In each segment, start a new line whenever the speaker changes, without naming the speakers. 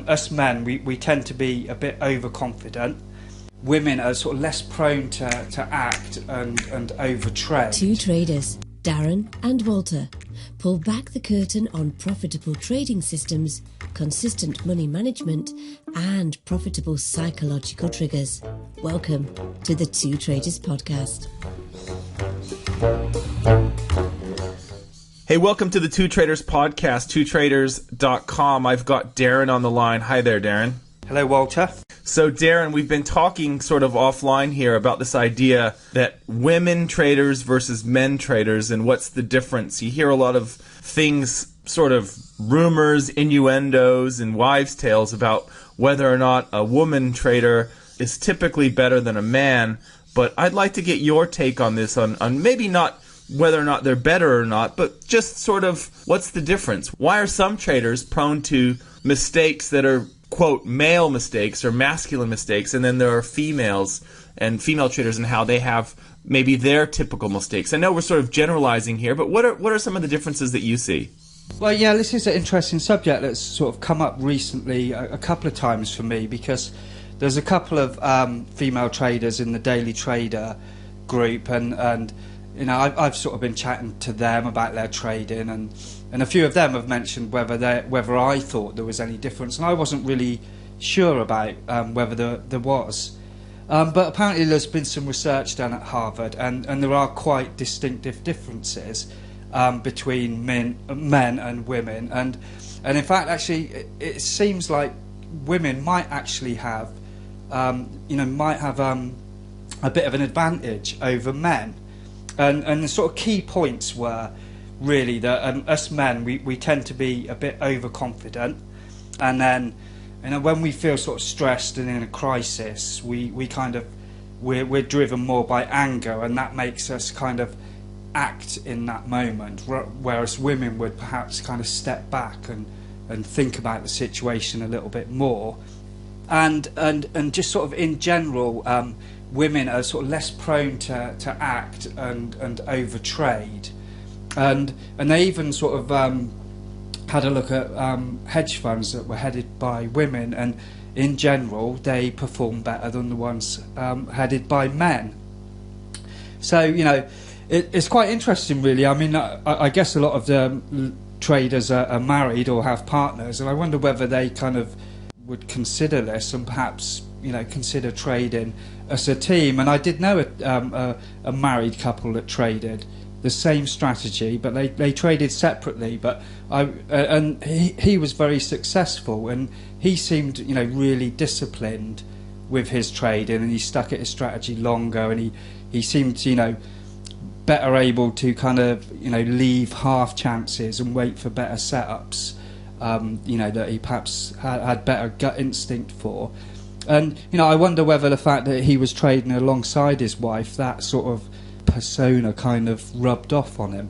Us men, we tend to be a bit overconfident. Women are sort of less prone to act and overtrade.
Two traders, Darren and Walter, pull back the curtain on profitable trading systems, consistent money management, and profitable psychological triggers. Welcome to the Two Traders podcast.
Hey, welcome to the Two Traders podcast, twotraders.com. I've got Darren on the line. Hi there, Darren.
Hello, Walter.
So, Darren, we've been talking sort of offline here about this idea that women traders versus men traders and what's the difference. You hear a lot of things, sort of rumors, innuendos, and wives' tales about whether or not a woman trader is typically better than a man. But I'd like to get your take on this, on maybe not whether or not they're better or not, but just sort of what's the difference? Why are some traders prone to mistakes that are, quote, male mistakes or masculine mistakes, and then there are females and female traders and how they have maybe their typical mistakes? I know we're sort of generalizing here, but what are some of the differences that you see?
Well, yeah, this is an interesting subject that's sort of come up recently a couple of times for me, because there's a couple of female traders in the Daily Trader group, and you know, I've sort of been chatting to them about their trading, and a few of them have mentioned whether I thought there was any difference, and I wasn't really sure about whether there was. But apparently there's been some research done at Harvard, and there are quite distinctive differences between men and women, and in fact, actually, it seems like women might actually have, a bit of an advantage over men. And the sort of key points were really that us men, we tend to be a bit overconfident, and then, you know, when we feel sort of stressed and in a crisis, we're driven more by anger, and that makes us kind of act in that moment, whereas women would perhaps kind of step back and think about the situation a little bit more, and just sort of in general, women are sort of less prone to act and overtrade, and they even sort of had a look at hedge funds that were headed by women, and in general they perform better than the ones headed by men. So, you know, it's quite interesting, really. I mean, I guess a lot of the traders are married or have partners, and I wonder whether they kind of would consider this and perhaps, you know, consider trading as a team. And I did know a married couple that traded the same strategy, but they traded separately. But he was very successful, and he seemed, you know, really disciplined with his trading, and he stuck at his strategy longer, and he seemed, you know, better able to kind of, you know, leave half chances and wait for better setups. You know, that he perhaps had better gut instinct for. And, you know, I wonder whether the fact that he was trading alongside his wife, that sort of persona kind of rubbed off on him.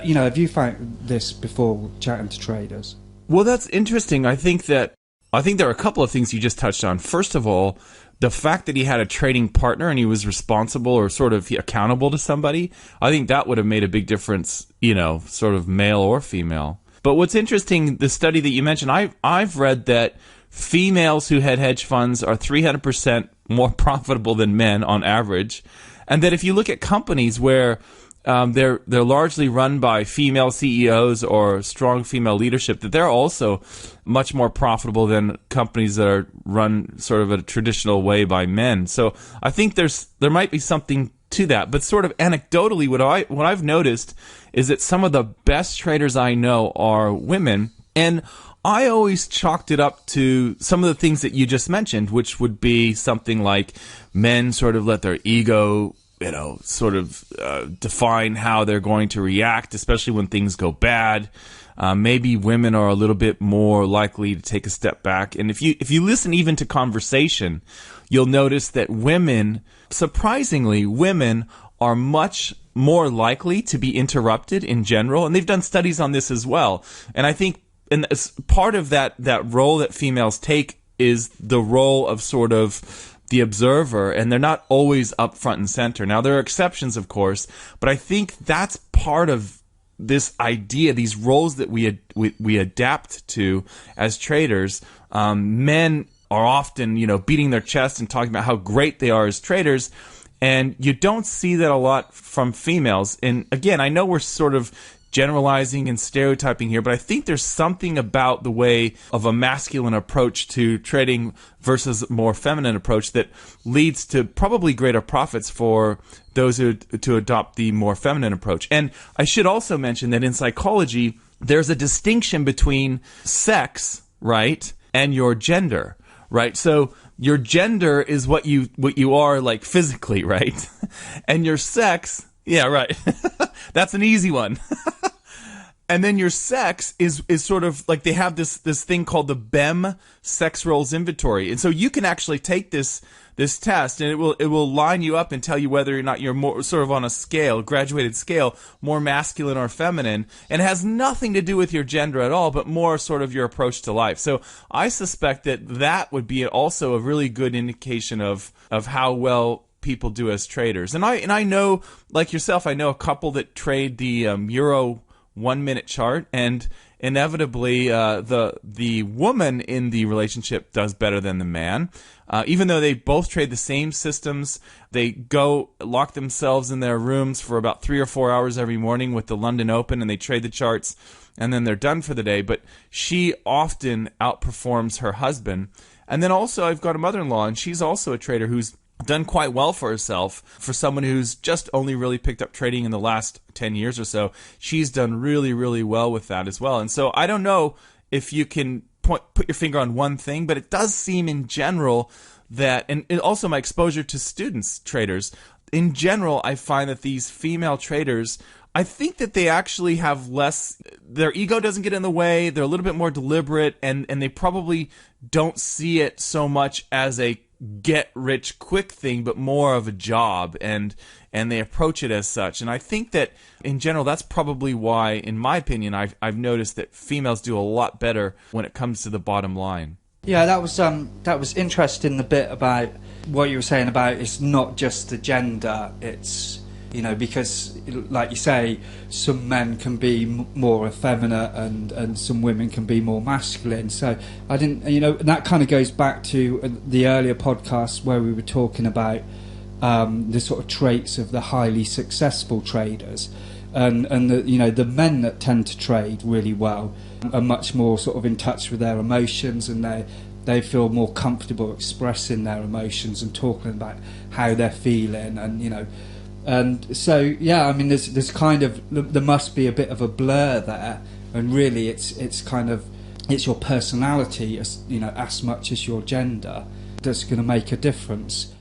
You know, have you found this before chatting to traders?
Well, that's interesting. I think there are a couple of things you just touched on. First of all, the fact that he had a trading partner and he was responsible or sort of accountable to somebody, I think that would have made a big difference, you know, sort of male or female. But what's interesting, the study that you mentioned, I've read that females who had hedge funds are 300% more profitable than men on average, and that if you look at companies where they're largely run by female CEOs or strong female leadership, that they're also much more profitable than companies that are run sort of a traditional way by men. So I think there might be something to that, but sort of anecdotally, what I've noticed is that some of the best traders I know are women, and I always chalked it up to some of the things that you just mentioned, which would be something like men sort of let their ego, you know, sort of define how they're going to react, especially when things go bad. Maybe women are a little bit more likely to take a step back, and if you listen even to conversation, you'll notice that women, surprisingly, women are much more likely to be interrupted in general, and they've done studies on this as well. And I think part of that role that females take is the role of sort of the observer, and they're not always up front and center. Now, there are exceptions, of course, but I think that's part of this idea, these roles that we adapt to as traders. Men are often, beating their chest and talking about how great they are as traders, and you don't see that a lot from females. And again, I know we're sort of generalizing and stereotyping here, but I think there's something about the way of a masculine approach to trading versus a more feminine approach that leads to probably greater profits for those who to adopt the more feminine approach. And I should also mention that in psychology, there's a distinction between sex, right, and your gender, right? So your gender is what you are, like, physically, right? And your sex, yeah, right. That's an easy one. And then your sex is sort of like, they have this thing called the BEM sex roles inventory. And so you can actually take this test, and it will line you up and tell you whether or not you're more sort of on a scale, graduated scale, more masculine or feminine. And it has nothing to do with your gender at all, but more sort of your approach to life. So I suspect that would be also a really good indication of how well people do as traders. And I know, like yourself, I know a couple that trade the Euro 1 minute chart, and inevitably the woman in the relationship does better than the man. Even though they both trade the same systems, they go lock themselves in their rooms for about 3 or 4 hours every morning with the London Open, and they trade the charts, and then they're done for the day. But she often outperforms her husband. And then also I've got a mother-in-law, and she's also a trader who's done quite well for herself. For someone who's just only really picked up trading in the last 10 years or so, she's done really, really well with that as well. And so I don't know if you can put your finger on one thing, but it does seem in general that, and also my exposure to students, traders, in general, I find that these female traders, I think that they actually have less, their ego doesn't get in the way, they're a little bit more deliberate, and they probably don't see it so much as a get-rich-quick thing, but more of a job, and they approach it as such. And I think that, in general, that's probably why, in my opinion, I've noticed that females do a lot better when it comes to the bottom line.
Yeah, that was interesting, the bit about what you were saying about it's not just the gender, it's, because, like you say, some men can be more effeminate and some women can be more masculine. So I didn't, and that kind of goes back to the earlier podcast where we were talking about the sort of traits of the highly successful traders, and the men that tend to trade really well are much more sort of in touch with their emotions, and they feel more comfortable expressing their emotions and talking about how they're feeling, and so, yeah, I mean, there's kind of, there must be a bit of a blur there, and really it's kind of, it's your personality, as much as your gender, that's going to make a difference.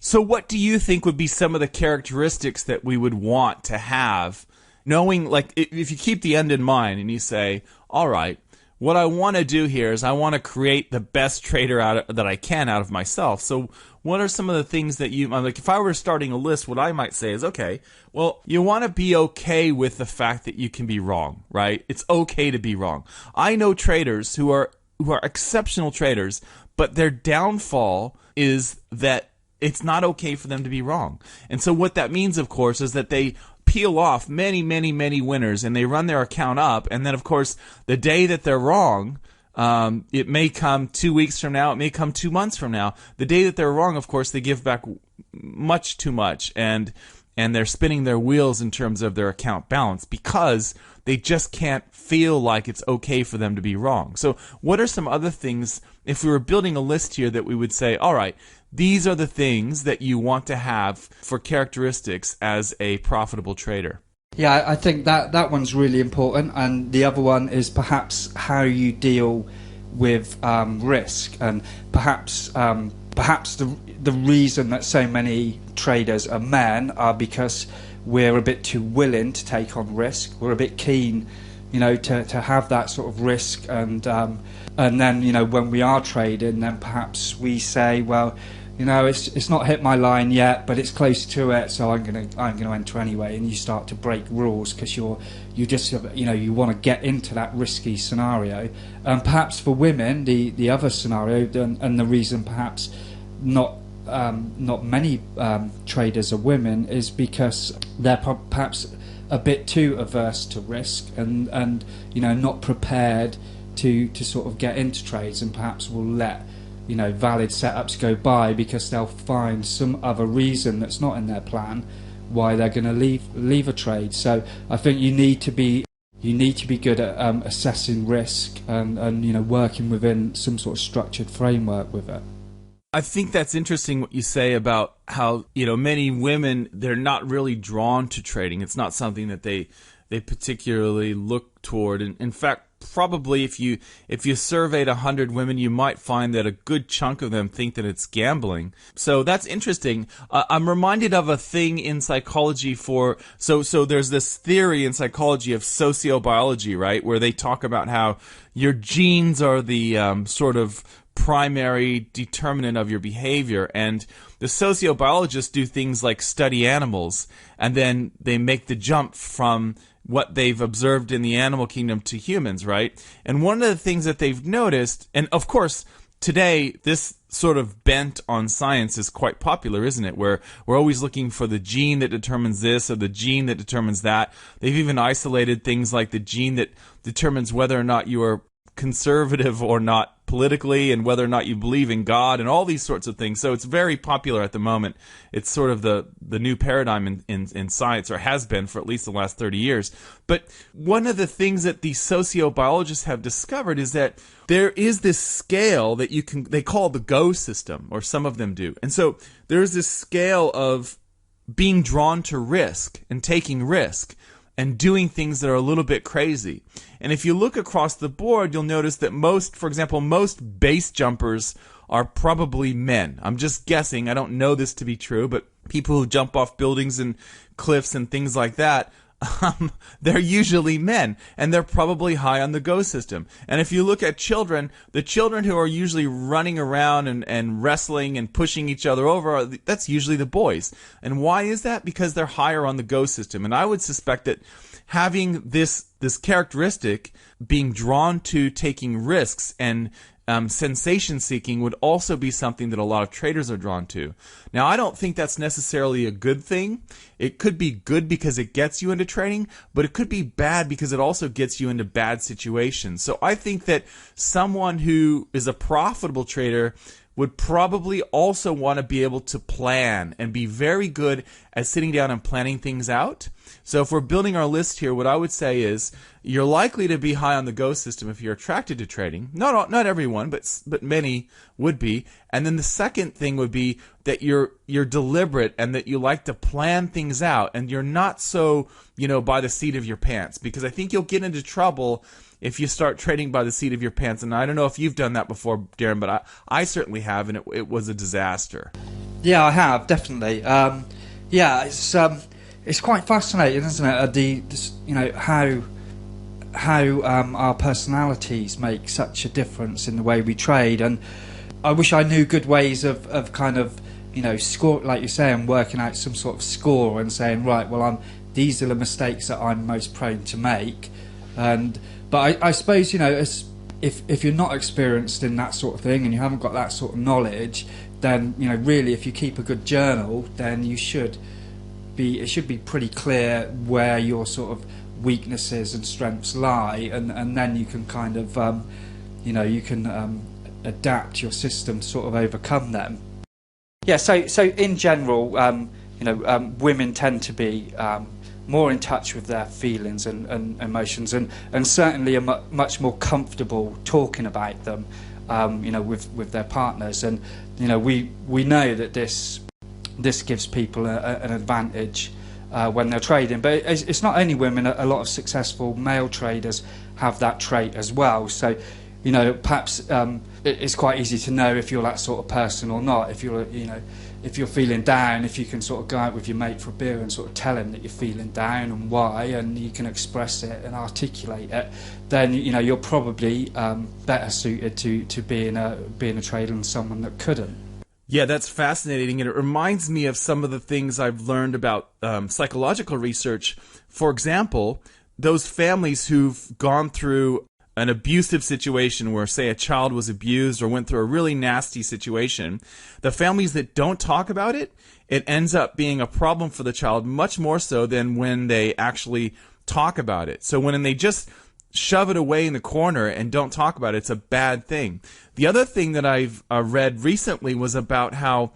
So what do you think would be some of the characteristics that we would want to have, knowing, like, if you keep the end in mind and you say, all right, what I want to do here is I want to create the best trader that I can out of myself. So what are some of the things that like, if I were starting a list, what I might say is, okay, well, you want to be okay with the fact that you can be wrong, right? It's okay to be wrong. I know traders who are exceptional traders, but their downfall is that it's not okay for them to be wrong. And so what that means, of course, is that they peel off many, many, many winners, and they run their account up, and then, of course, the day that they're wrong, it may come 2 weeks from now, it may come 2 months from now. The day that they're wrong, of course, they give back much too much, and they're spinning their wheels in terms of their account balance because they just can't feel like it's okay for them to be wrong. So what are some other things, if we were building a list here, that we would say, all right, these are the things that you want to have for characteristics as a profitable trader?
Yeah, I think that one's really important, and the other one is perhaps how you deal with risk, and perhaps the reason that so many traders are men are because we're a bit too willing to take on risk. We're a bit keen, to have that sort of risk, and then when we are trading, then perhaps we say, well, it's not hit my line yet, but it's close to it, so I'm gonna enter anyway. And you start to break rules because you just you want to get into that risky scenario. And perhaps for women, the other scenario, and the reason perhaps not many traders are women, is because they're perhaps a bit too averse to risk and not prepared to sort of get into trades, and perhaps will let valid setups go by because they'll find some other reason that's not in their plan why they're going to leave a trade. So I think you need to be good at assessing risk and working within some sort of structured framework with it.
I think that's interesting what you say about how, many women, they're not really drawn to trading. It's not something that they particularly look toward. And in fact, probably if you surveyed 100 women, you might find that a good chunk of them think that it's gambling. So that's interesting. I'm reminded of a thing in psychology so there's this theory in psychology of sociobiology, right, where they talk about how your genes are the sort of primary determinant of your behavior, and the sociobiologists do things like study animals, and then they make the jump from what they've observed in the animal kingdom to humans, right? And one of the things that they've noticed, and of course today this sort of bent on science is quite popular, isn't it? Where we're always looking for the gene that determines this or the gene that determines that. They've even isolated things like the gene that determines whether or not you are conservative or not politically, and whether or not you believe in God, and all these sorts of things. So it's very popular at the moment. It's sort of the new paradigm in science, or has been for at least the last 30 years. But one of the things that the sociobiologists have discovered is that there is this scale that they call the GO system, or some of them do. And so there's this scale of being drawn to risk and taking risk and doing things that are a little bit crazy. And if you look across the board, you'll notice that most base jumpers are probably men. I'm just guessing. I don't know this to be true, but people who jump off buildings and cliffs and things like that, they're usually men, and they're probably high on the GO system. And if you look at children, the children who are usually running around and wrestling and pushing each other over, that's usually the boys. And why is that? Because they're higher on the GO system. And I would suspect that having this characteristic, being drawn to taking risks and sensation seeking, would also be something that a lot of traders are drawn to. Now, I don't think that's necessarily a good thing. It could be good because it gets you into trading, but it could be bad because it also gets you into bad situations. So I think that someone who is a profitable trader would probably also want to be able to plan and be very good at sitting down and planning things out. So if we're building our list here, what I would say is you're likely to be high on the GO system if you're attracted to trading. Not everyone, but many would be. And then the second thing would be that you're deliberate and that you like to plan things out, and you're not so, by the seat of your pants, because I think you'll get into trouble if you start trading by the seat of your pants. And I don't know if you've done that before, Darren, but I certainly have, and it was a disaster.
Yeah, I have, definitely. It's quite fascinating, isn't it? How our personalities make such a difference in the way we trade. And I wish I knew good ways of kind of, score, like you say, and working out some sort of score and saying, right, well, these are the mistakes that I'm most prone to make. But I suppose, if you're not experienced in that sort of thing and you haven't got that sort of knowledge, then, really, if you keep a good journal, then it should be pretty clear where your sort of weaknesses and strengths lie, and then you can kind of, adapt your system to sort of overcome them. Yeah, so in general, women tend to be more in touch with their feelings and emotions, and certainly are much more comfortable talking about them, with their partners. And we know that this gives people an advantage when they're trading. But it's not only women. A lot of successful male traders have that trait as well. So perhaps it's quite easy to know if you're that sort of person or not. If you're feeling down, if you can sort of go out with your mate for a beer and sort of tell him that you're feeling down and why, and you can express it and articulate it, then you're probably better suited to being a trader than someone that couldn't.
Yeah, that's fascinating, and it reminds me of some of the things I've learned about psychological research. For example, those families who've gone through an abusive situation where, say, a child was abused or went through a really nasty situation, the families that don't talk about it, it ends up being a problem for the child much more so than when they actually talk about it. So when they just shove it away in the corner and don't talk about it, it's a bad thing. The other thing that I've read recently was about how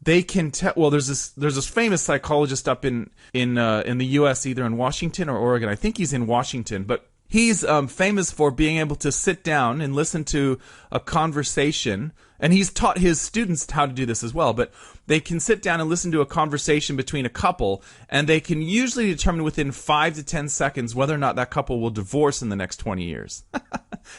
they can tell. Well, there's this famous psychologist up in the U.S., either in Washington or Oregon. I think he's in Washington, but he's famous for being able to sit down and listen to a conversation, and he's taught his students how to do this as well. But they can sit down and listen to a conversation between a couple, and they can usually determine within 5 to 10 seconds whether or not that couple will divorce in the next 20 years,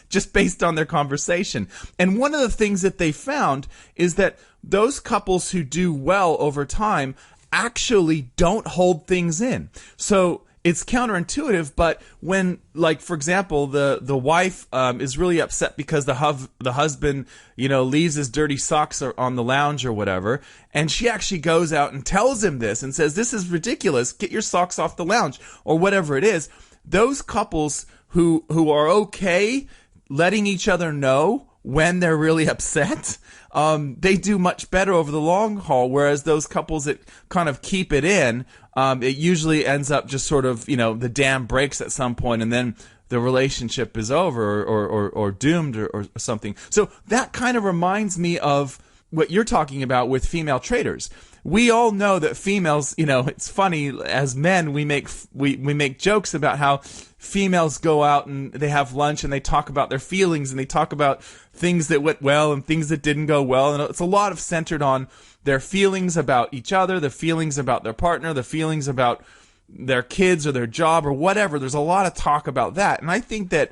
just based on their conversation. And one of the things that they found is that those couples who do well over time actually don't hold things in. So it's counterintuitive, but when, like, for example, the wife is really upset because the husband, leaves his dirty socks on the lounge or whatever, and she actually goes out and tells him this and says, "This is ridiculous. Get your socks off the lounge," or whatever it is. Those couples who are okay letting each other know when they're really upset, they do much better over the long haul, whereas those couples that kind of keep it in, it usually ends up just sort of, the dam breaks at some point, and then the relationship is over or doomed or something. So that kind of reminds me of what you're talking about with female traders. We all know that females, it's funny, as men, we make jokes about how females go out and they have lunch and they talk about their feelings and they talk about things that went well and things that didn't go well. And it's a lot of centered on their feelings about each other, the feelings about their partner, the feelings about their kids or their job or whatever. There's a lot of talk about that. And I think that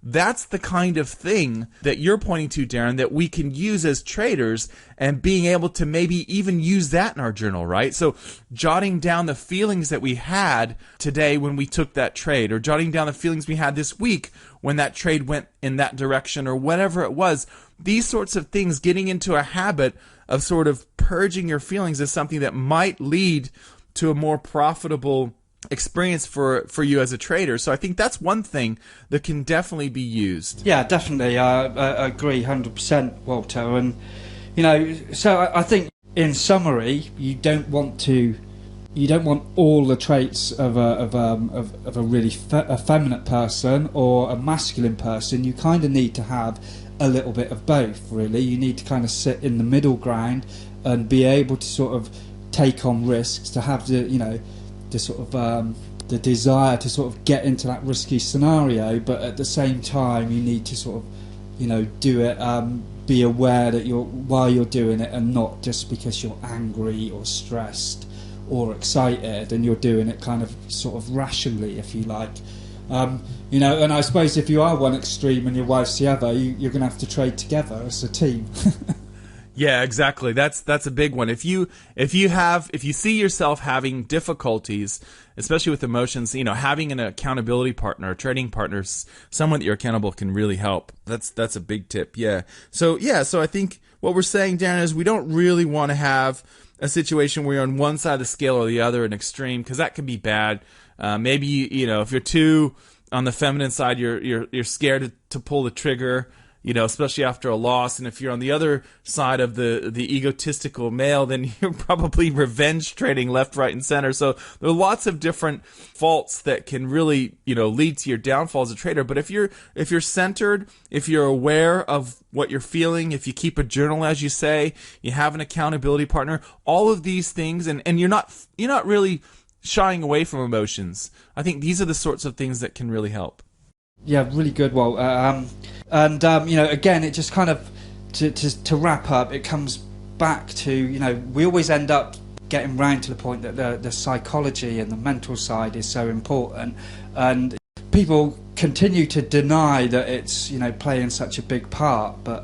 that's the kind of thing that you're pointing to, Darren, that we can use as traders, and being able to maybe even use that in our journal, right? So jotting down the feelings that we had today when we took that trade, or jotting down the feelings we had this week when that trade went in that direction, or whatever it was. These sorts of things, getting into a habit of sort of purging your feelings, is something that might lead to a more profitable experience for you as a trader. So I think that's one thing that can definitely be used.
Yeah, definitely. I agree 100%, Walter. And so I think in summary, you don't want all the traits of a really effeminate person or a masculine person. You kind of need to have a little bit of both, really. You need to kind of sit in the middle ground and be able to sort of take on risks, to have the sort of the desire to sort of get into that risky scenario, but at the same time you need to sort of do it, be aware that while you're doing it, and not just because you're angry or stressed or excited, and you're doing it kind of sort of rationally, if you like. And I suppose if you are one extreme and your wife's the other, you're going to have to trade together as a team.
Yeah, exactly. That's a big one. If you see yourself having difficulties, especially with emotions, having an accountability partner, a trading partner, someone that you're accountable, can really help. That's a big tip. Yeah. So I think what we're saying, Darren, is we don't really want to have a situation where you're on one side of the scale or the other, an extreme, because that can be bad. Maybe if you're too on the feminine side, you're scared to pull the trigger, especially after a loss. And if you're on the other side of the egotistical male, then you're probably revenge trading left, right, and center. So there are lots of different faults that can really, lead to your downfall as a trader. But if you're centered, if you're aware of what you're feeling, if you keep a journal, as you say, you have an accountability partner, all of these things, and you're not really shying away from emotions. I think these are the sorts of things that can really help.
Yeah, really good, Walt. Again, it just kind of, to wrap up, it comes back to, we always end up getting round to the point that the psychology and the mental side is so important, and people continue to deny that it's, playing such a big part. But,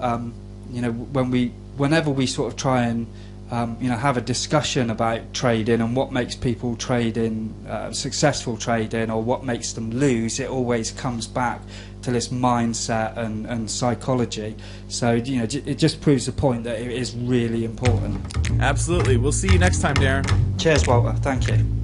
whenever we sort of try and have a discussion about trading and what makes people trade in successful trading, or what makes them lose, it always comes back to this mindset and psychology. So it just proves the point that it is really important.
Absolutely. We'll see you next time, Darren.
Cheers, Walter. Thank you.